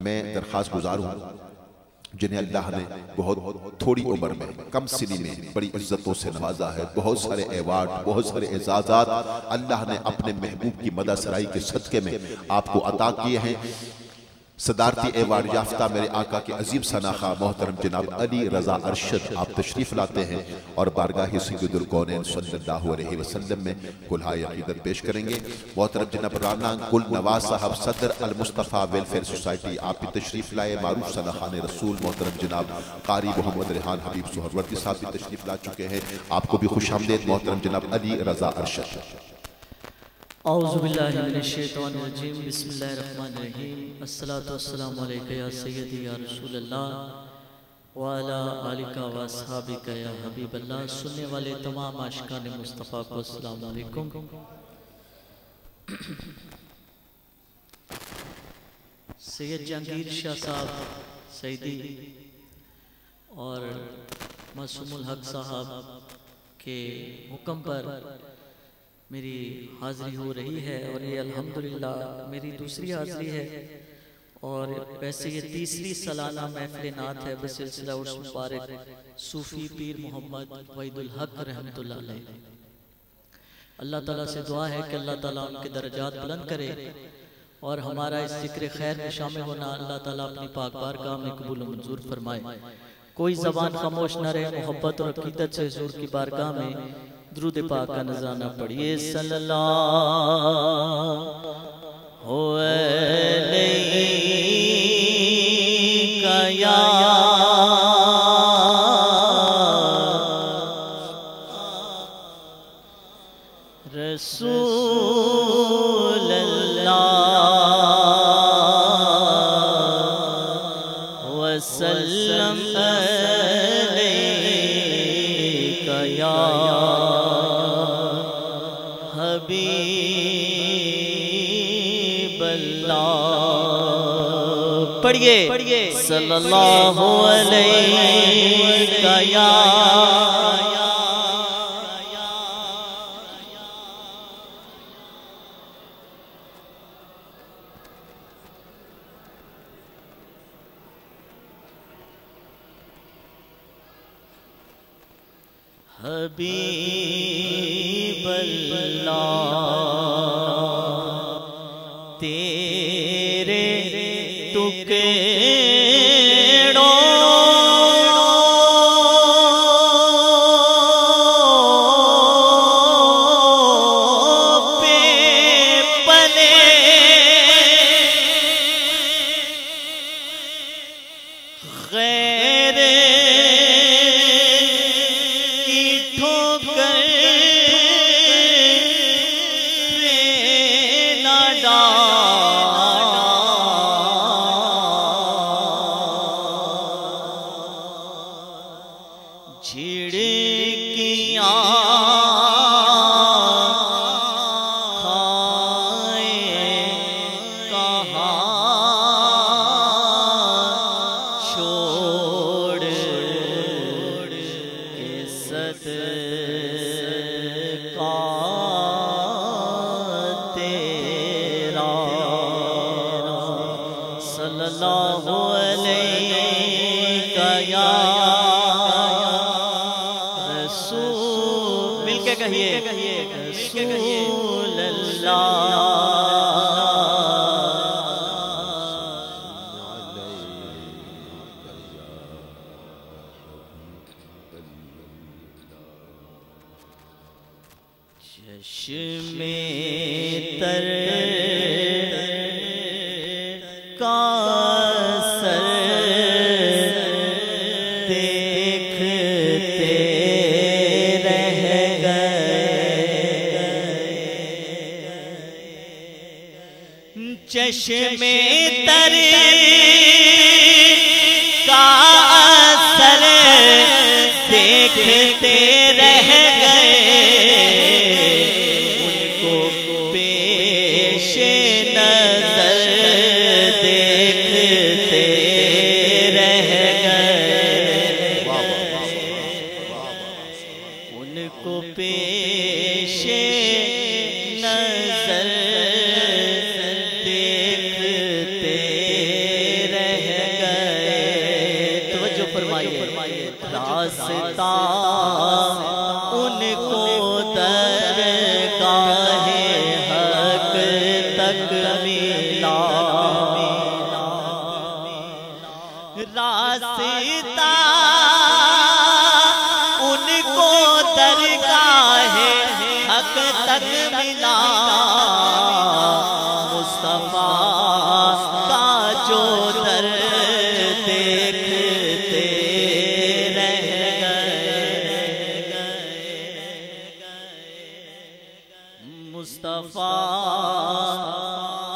میں درخواست گزار ہوں جنہیں اللہ نے بہت تھوڑی عمر میں کم سنی میں بڑی عزتوں سے نوازا ہے، بہت سارے ایوارڈ، بہت سارے اعزازات اللہ نے اپنے محبوب کی مدح سرائی کے صدقے میں آپ کو عطا کیے ہیں۔ صدارتی ایوارڈ یافتہ میرے آقا کے عظیم سناخہ محترم جناب علی رضا ارشد آپ تشریف لاتے ہیں اور بارگاہ سید الکونین صلی اللہ علیہ وسلم میں کلہائے عقیدت پیش کریں گے۔ محترم جناب رانا گل نواز صاحب صدر المصطفیٰ ویلفیئر سوسائٹی آپ بھی تشریف لائے۔ معروف سناخان رسول محترم جناب قاری محمد ریحان حبیب سہروردی صاحب بھی تشریف لا چکے ہیں، آپ کو بھی خوش آمدید محترم جناب علی رضا ارشد۔ اعوذ باللہ من الشیطان الرجیم، بسم اللہ الرحمن الرحیم، الصلاة والسلام علیکہ یا سیدی یا رسول اللہ وعلا آلکہ و اصحابکہ یا حبیب اللہ۔ سننے والے تمام عاشقان مصطفیٰ کو السلام علیکم۔ سید جہانگیر شاہ صاحب سیدی اور معصوم الحق صاحب کے حکم پر میری حاضری ہو رہی ہے، اور یہ الحمدللہ میری دوسری حاضری ہے، اور ویسے یہ تیسری سالانہ محفل نعت ہے بسلسلہ عرس مبارک صوفی پیر محمد وحید الحق رحمت اللہ علیہ۔ اللہ تعالیٰ سے دعا ہے کہ اللہ تعالیٰ ان کے درجات بلند کرے، اور ہمارا اس ذکر خیر میں شامل ہونا اللہ تعالیٰ اپنی پاک بارگاہ میں قبول و منظور فرمائے۔ کوئی زبان خاموش نہ رہے، محبت اور عقیدت سے حضور کی بارگاہ میں درود پاک کا نذرانہ پڑھیے۔ صلی اللہ علیہ یا رسول اللہ وسلم علیکہ یا حبیب اللہ۔ پڑھئے صلی اللہ علیہ یا حبیب اللہ، تیرے ٹکڑوں پہ پلے غیر رسول اللہ۔ چشم تر کا سر دیکھتے رہ چشم تر کا اثر دیکھتے رہ گئے، ان کو پیش نظر دیکھتے رہ گئے، ان کو پیش نظر دیکھتے راستہ ان کو درگاہ حق تک ملا، راستہ ان کو درگاہ حق تک ملا، مصطفیٰ کا جو در دیکھتے رہ گئے، مصطفیٰ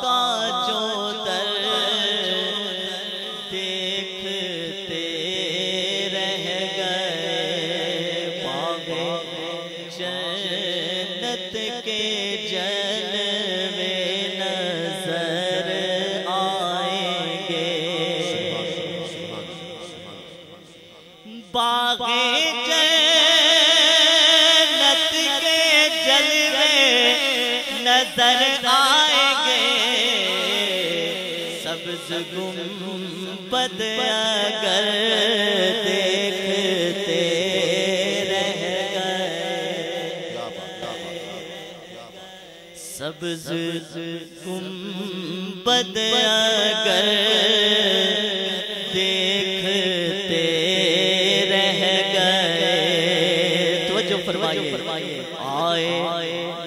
کا جو در دیکھتے رہ گئے، باغ جنت کے جلوے نظر آئیں گے، باغ جنت کے جلوے نظر آئیں گے، سبز گنبد اگر دیکھتے رہ گئے، سبز گنبد اگر دیکھتے رہ گئے، توجہ فرمائیے، آئے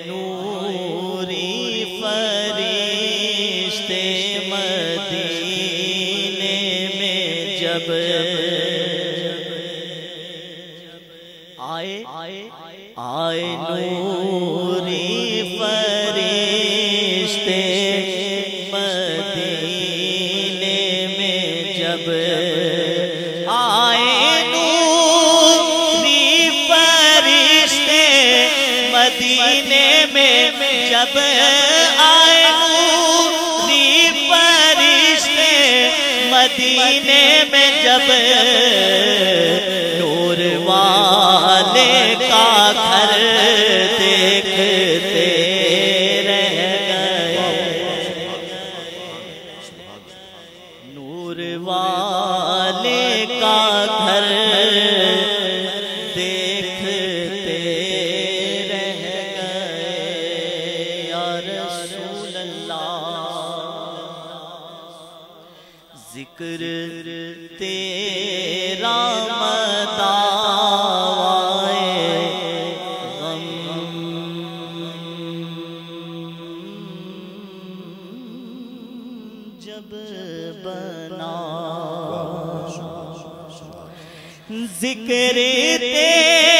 نوری فرشتے مدینے میں جب آئے نوری فرشتے مدینے میں جب آئے نوری فرشتے مدینے میں جب آئے نوری فرشتے مدینے میں جب نور والے کا گھر دیکھتے رہ گئے، نور والے کا گھر دیکھتے رہ گئے، یا رسول اللہ ذکر تیرا مداوائے غم جب بنا، ذکر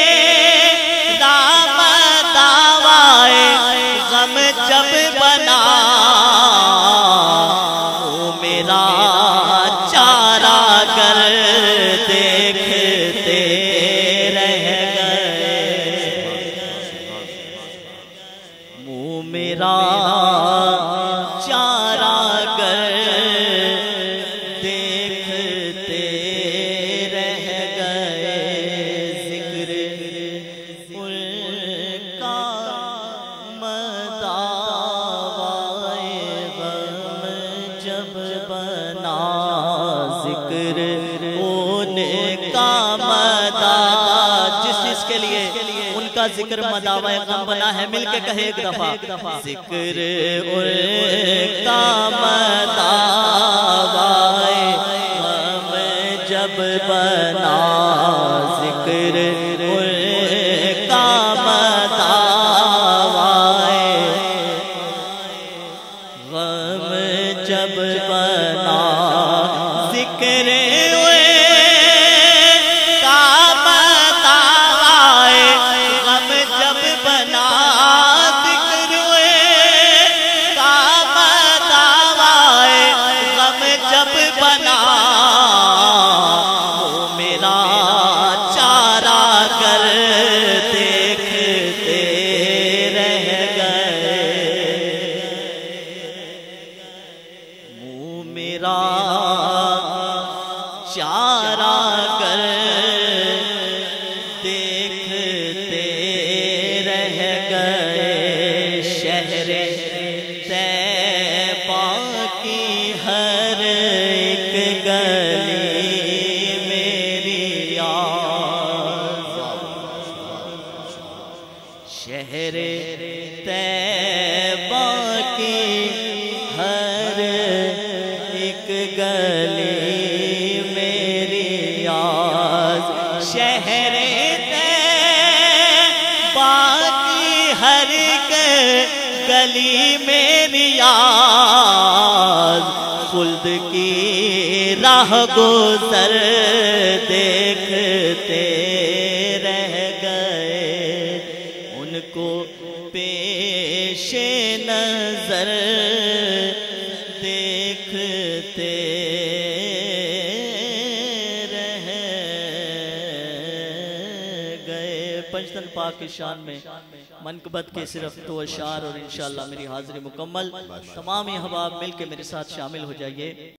تیرا مداوائے غم جب بنا، وہ میرا چارہ گر دیکھتے رہ گئے، منہ میرا چارہ گر دیکھتے رہ گئے، ذکر ان کا مداوائے غم جب بنا، ذکر ان کا مداوائے، جس کے لیے ان کا ذکر مداوائے غم بنا ہے، مل کے کہے ایک دفعہ، ذکر ان کا مداوائے غم جب بنا، ذکر ان کا مداوائے غم جب بنا، ذکر ہر ایک گلی میری گلی میری یاد شہر باقی ہر ایک گلی میری یاد خلد کی راہ گزر دیکھتے رہ گئے ان کو پیش نظر دیکھتے رہ گئے۔ پنجتن پاک کی شان میں منقبت کے صرف 2 اشعار اور انشاءاللہ میری حاضری مکمل۔ تمام احباب مل کے میرے ساتھ شامل ہو جائیے۔